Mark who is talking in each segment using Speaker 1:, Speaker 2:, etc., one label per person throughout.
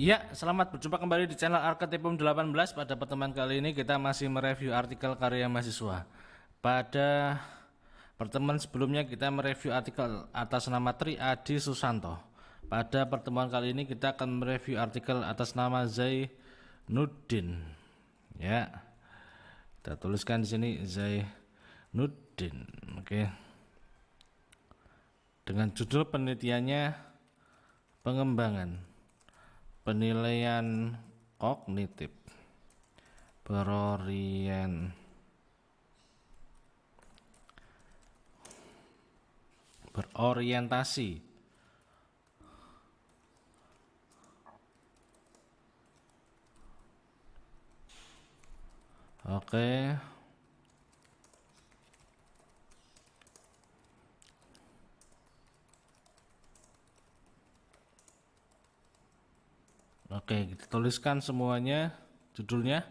Speaker 1: Ya, selamat berjumpa kembali di channel Arketipum 18. Pada pertemuan kali ini kita masih mereview artikel karya mahasiswa. Pada pertemuan sebelumnya kita mereview artikel atas nama Tri Adi Susanto. Pada pertemuan kali ini kita akan mereview artikel atas nama Zainuddin. Ya, kita tuliskan di sini Zainuddin. Oke. Dengan judul penelitiannya pengembangan penilaian kognitif berorientasi oke. Oke, kita tuliskan semuanya. Judulnya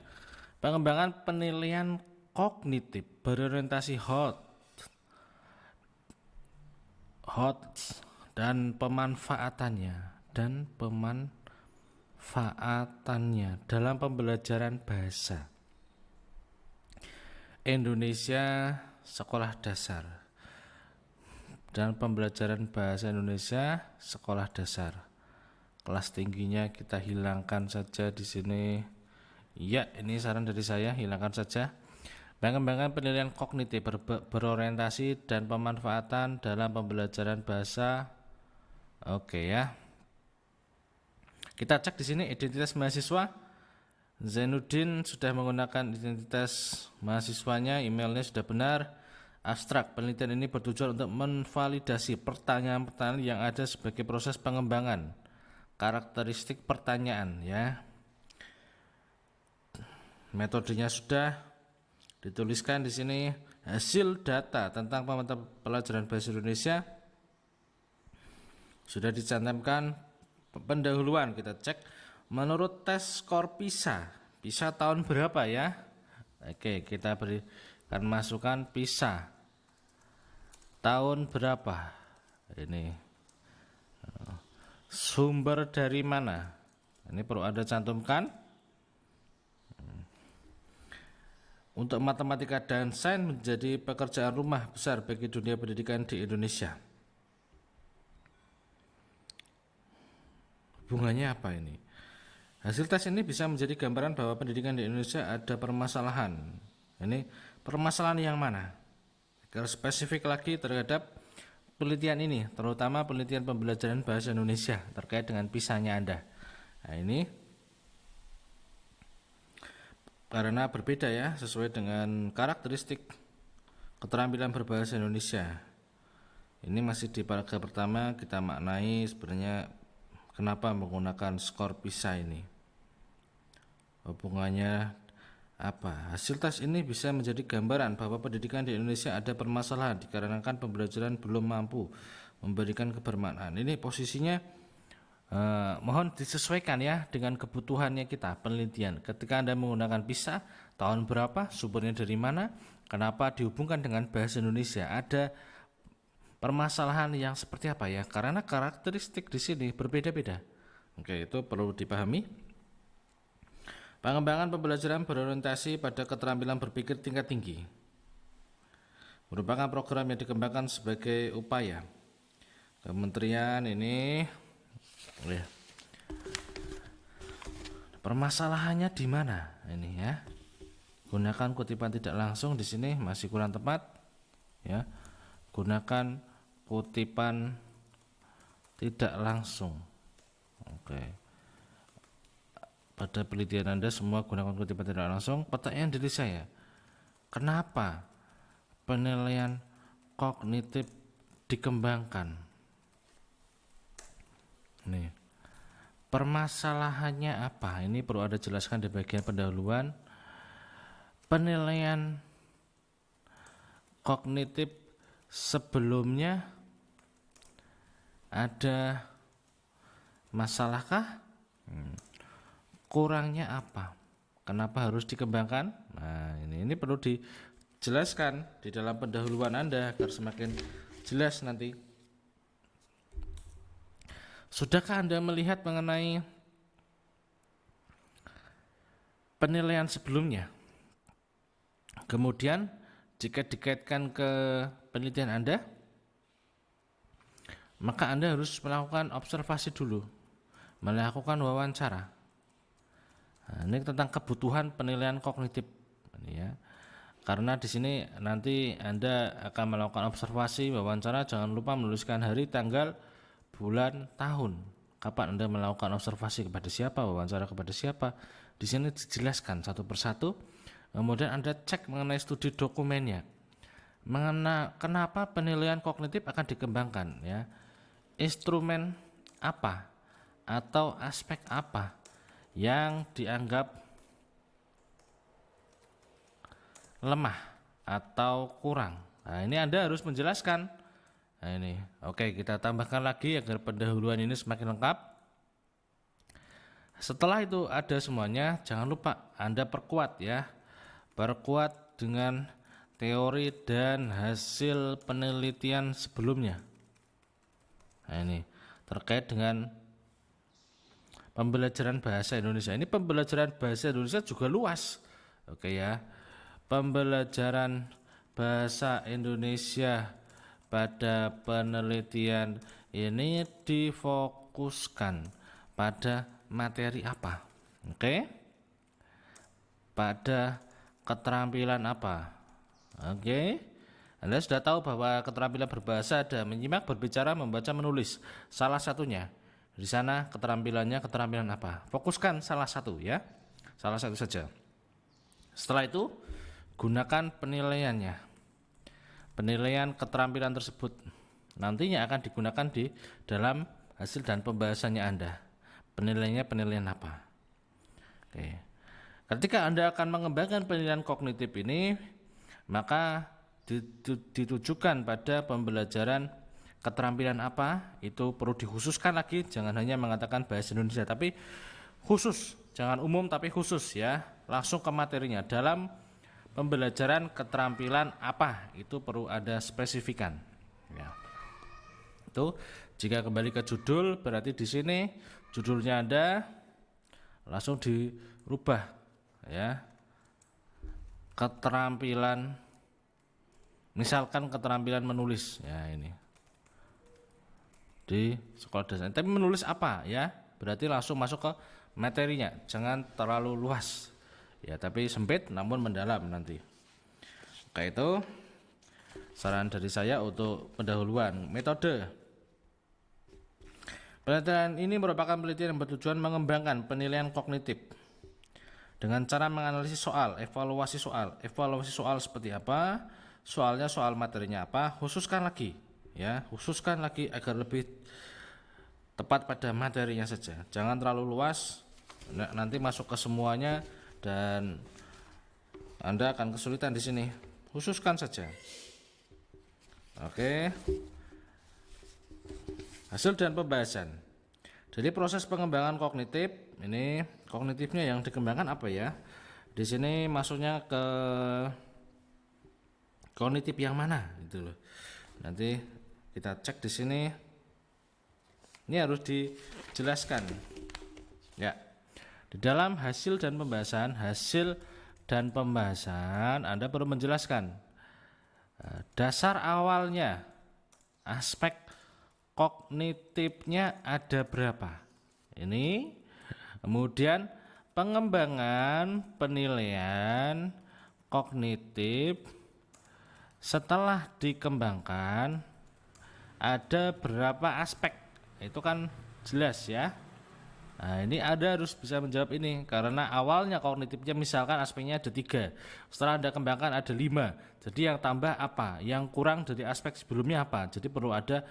Speaker 1: pengembangan penilaian kognitif berorientasi hot dan pemanfaatannya dalam pembelajaran bahasa Indonesia sekolah dasar dan pembelajaran bahasa Indonesia sekolah dasar. Kelas tingginya kita hilangkan saja di sini. Ya, ini saran dari saya, hilangkan saja. Pengembangan penilaian kognitif berorientasi dan pemanfaatan dalam pembelajaran bahasa. Oke ya. Kita cek di sini identitas mahasiswa. Zainuddin sudah menggunakan identitas mahasiswanya, emailnya sudah benar. Abstrak penelitian ini bertujuan untuk menvalidasi pertanyaan-pertanyaan yang ada sebagai proses pengembangan karakteristik pertanyaan ya. Metodenya sudah dituliskan di sini. Hasil data tentang pemetaan pelajaran bahasa Indonesia sudah dicantumkan. Pendahuluan kita cek menurut tes skor PISA. PISA tahun berapa ya? Oke, kita berikan masukan PISA tahun berapa ini. Sumber dari mana? Ini perlu Anda cantumkan. Untuk matematika dan sains menjadi pekerjaan rumah besar bagi dunia pendidikan di Indonesia. Hubungannya apa ini? Hasil tes ini bisa menjadi gambaran bahwa pendidikan di Indonesia ada permasalahan. Ini permasalahan yang mana? Agar spesifik lagi terhadap penelitian ini, terutama penelitian pembelajaran bahasa Indonesia terkait dengan PISA-nya Anda. Nah, ini karena berbeda ya, sesuai dengan karakteristik keterampilan berbahasa Indonesia. Ini masih di paragraf pertama, kita maknai sebenarnya kenapa menggunakan skor PISA ini. Hubungannya apa? Hasil tes ini bisa menjadi gambaran bahwa pendidikan di Indonesia ada permasalahan dikarenakan pembelajaran belum mampu memberikan kebermaknaan. Ini posisinya mohon disesuaikan ya dengan kebutuhannya kita penelitian. Ketika Anda menggunakan PISA, tahun berapa, sumbernya dari mana, kenapa dihubungkan dengan bahasa Indonesia, ada permasalahan yang seperti apa ya? Karena karakteristik di sini berbeda-beda. Oke, itu perlu dipahami. Pengembangan pembelajaran berorientasi pada keterampilan berpikir tingkat tinggi merupakan program yang dikembangkan sebagai upaya Kementerian ini. Permasalahannya di mana ini ya? Gunakan kutipan tidak langsung di sini masih kurang tepat ya. Gunakan kutipan tidak langsung. Oke. Pada penelitian Anda semua gunakan kutipan tidak langsung. Pertanyaan dari saya, kenapa penilaian kognitif dikembangkan? Nih, permasalahannya apa? Ini perlu Anda jelaskan di bagian pendahuluan. Penilaian kognitif sebelumnya ada masalahkah? Kurangnya apa? Kenapa harus dikembangkan? Nah, ini perlu dijelaskan di dalam pendahuluan Anda agar semakin jelas nanti. Sudahkah Anda melihat mengenai penilaian sebelumnya. Kemudian jika dikaitkan ke penelitian Anda, maka Anda harus melakukan observasi dulu, melakukan wawancara. Nah, ini tentang kebutuhan penilaian kognitif, ini ya. Karena di sini nanti Anda akan melakukan observasi, wawancara, jangan lupa menuliskan hari, tanggal, bulan, tahun. Kapan Anda melakukan observasi, kepada siapa, wawancara kepada siapa. Di sini dijelaskan satu persatu. Kemudian Anda cek mengenai studi dokumennya. Kenapa penilaian kognitif akan dikembangkan, ya? Instrumen apa atau aspek apa yang dianggap lemah atau kurang. Nah, ini Anda harus menjelaskan. Nah, ini. Oke, kita tambahkan lagi agar pendahuluan ini semakin lengkap. Setelah itu ada semuanya, jangan lupa Anda perkuat ya. Perkuat dengan teori dan hasil penelitian sebelumnya. Nah, ini terkait dengan pembelajaran bahasa Indonesia. Ini pembelajaran bahasa Indonesia juga luas. Oke ya. Pembelajaran bahasa Indonesia pada penelitian ini difokuskan pada materi apa? Oke. Pada keterampilan apa? Oke. Anda sudah tahu bahwa keterampilan berbahasa ada menyimak, berbicara, membaca, menulis. Salah satunya. Di sana keterampilannya keterampilan apa? Fokuskan salah satu ya. Salah satu saja. Setelah itu gunakan penilaiannya. Penilaian keterampilan tersebut nantinya akan digunakan di dalam hasil dan pembahasannya Anda. Penilaiannya penilaian apa? Oke. Ketika Anda akan mengembangkan penilaian kognitif ini, maka ditujukan pada pembelajaran keterampilan apa, itu perlu dikhususkan lagi, jangan hanya mengatakan bahasa Indonesia, tapi khusus, jangan umum tapi khusus ya, langsung ke materinya. Dalam pembelajaran keterampilan apa, itu perlu ada spesifikan ya. Itu jika kembali ke judul, berarti di sini judulnya Anda langsung dirubah ya, keterampilan, misalkan keterampilan menulis ya, ini di sekolah dasar. Tapi menulis apa ya, berarti langsung masuk ke materinya, jangan terlalu luas ya, tapi sempit namun mendalam nanti. Oke, itu saran dari saya untuk pendahuluan metode. Penelitian ini merupakan penelitian yang bertujuan mengembangkan penilaian kognitif dengan cara menganalisis soal, evaluasi soal seperti apa, soalnya, soal materinya apa, khususkan lagi ya, khususkan lagi agar lebih tepat pada materinya saja, jangan terlalu luas, nanti masuk ke semuanya dan Anda akan kesulitan di sini. Khususkan saja. Oke. Hasil dan pembahasan. Jadi proses pengembangan kognitif, ini kognitifnya yang dikembangkan apa ya? Di sini masuknya ke kognitif yang mana gitu loh. Nanti kita cek di sini. Ini harus dijelaskan. Ya. Di dalam hasil dan pembahasan Anda perlu menjelaskan dasar awalnya, aspek kognitifnya ada berapa. Ini kemudian pengembangan penilaian kognitif setelah dikembangkan ada berapa aspek, itu kan jelas ya. Nah, ini Anda harus bisa menjawab ini, karena awalnya kognitifnya misalkan aspeknya ada 3, setelah Anda kembangkan ada 5, jadi yang tambah apa, yang kurang dari aspek sebelumnya apa, jadi perlu ada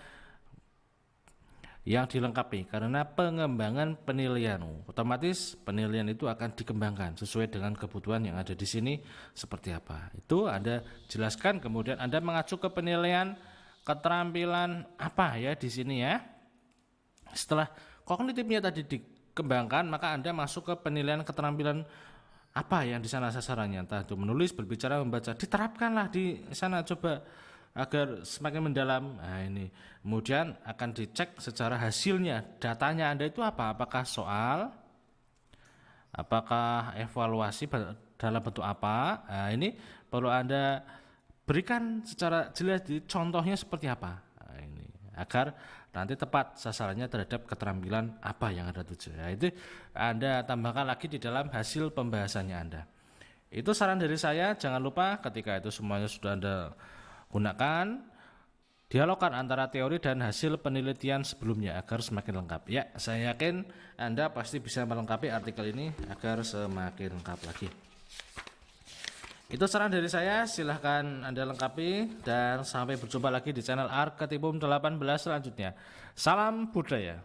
Speaker 1: yang dilengkapi, karena pengembangan penilaian, otomatis penilaian itu akan dikembangkan sesuai dengan kebutuhan yang ada di sini seperti apa. Itu Anda jelaskan, kemudian Anda mengacu ke penilaian keterampilan apa ya di sini ya. Setelah kognitifnya tadi dikembangkan, maka Anda masuk ke penilaian keterampilan apa yang di sana sasarannya, entah itu menulis, berbicara, membaca, diterapkanlah di sana coba agar semakin mendalam. Nah, ini kemudian akan dicek secara hasilnya, datanya Anda itu apa, apakah soal Apakah evaluasi dalam bentuk apa? Nah, ini perlu Anda berikan secara jelas di contohnya seperti apa. Nah, ini agar nanti tepat sasarannya terhadap keterampilan apa yang Anda tuju. Nah, itu Anda tambahkan lagi di dalam hasil pembahasannya Anda. Itu saran dari saya, jangan lupa ketika itu semuanya sudah Anda gunakan, dialogkan antara teori dan hasil penelitian sebelumnya agar semakin lengkap. Ya, saya yakin Anda pasti bisa melengkapi artikel ini agar semakin lengkap lagi. Itu saran dari saya, silahkan Anda lengkapi dan sampai berjumpa lagi di channel Arketipum 18 selanjutnya. Salam budaya.